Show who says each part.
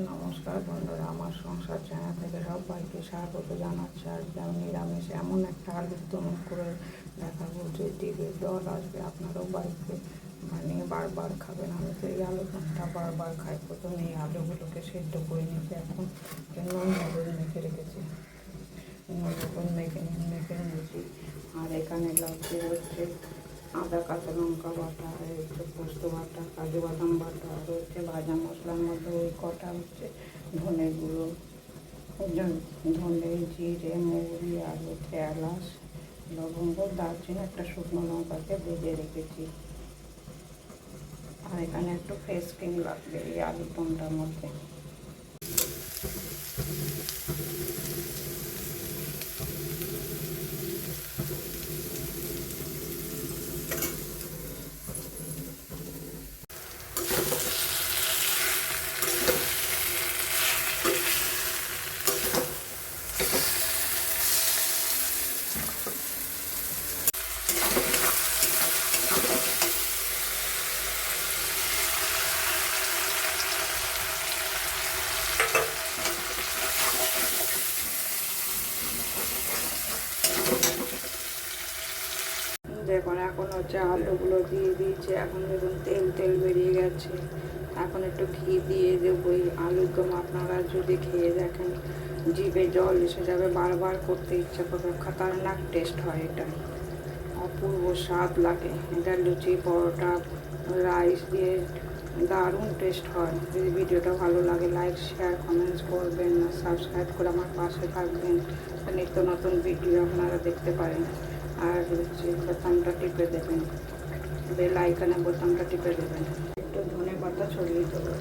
Speaker 1: নমস্কার বন্ধুরা, আমার সংসার চ্যানেল থেকে সবাইকে স্বাগত জানাচ্ছি। আজকে আমি নিরামিষ এমন একটা আলুর দম করে দেখাবো যে জিভে জল আসবে। আপনারাও বাড়িতে বানিয়ে বারবার খাবেন। আমি তো এই আলুর দমটা বারবার খাই। প্রথমে এই আলুগুলোকে সেদ্ধ করে নিয়েছি, এখন নুন হলুদ মেখে রেখেছি, নুন হলুদ মেখে নিয়েছি। আর এখানে লাগছে হচ্ছে আদা কাঁচা লঙ্কা বাটা, আর হচ্ছে পোস্ত বাটা, কাজু বাদাম বাটা, আর হচ্ছে ভাজা মশলার মধ্যে ওই কটা হচ্ছে ধনে গুঁড়ো, ধনে, জিরে, মৌরি, আর হচ্ছে এলাচ, লবঙ্গ, দারচিনি, একটা শুকনো লঙ্কাকে ভেজে রেখেছি। আর এখানে একটু ফ্রেশ ক্রিম লাগবে এই আলুর দমটার মধ্যে। দেখুন, এখন হচ্ছে আলুগুলো দিয়ে দিয়েছে। এখন দেখুন তেল বেরিয়ে গেছে। এখন একটু ঘি দিয়ে দেবো। এই আলুর দম আপনারা যদি খেয়ে দেখেন, জিভে জল এসে যাবে, বারবার করতে ইচ্ছা করবে। খতরনাক টেস্ট হয় এটা, অপূর্ব স্বাদ লাগে। এটা লুচি, পরোটা, রাইস দিয়ে দারুণ টেস্ট হয়। যদি ভিডিওটা ভালো লাগে, লাইক, শেয়ার, কমেন্টস করবেন, সাবস্ক্রাইব করে আমার পাশে থাকবেন। নিত্য নতুন ভিডিও আপনারা দেখতে পারেন। আর হচ্ছে বোতামটা টিপে দেবেন, বেল আইকনের বোতামটা টিপে দেবেন। একটু ধনে পাতা ছড়িয়ে দেবো।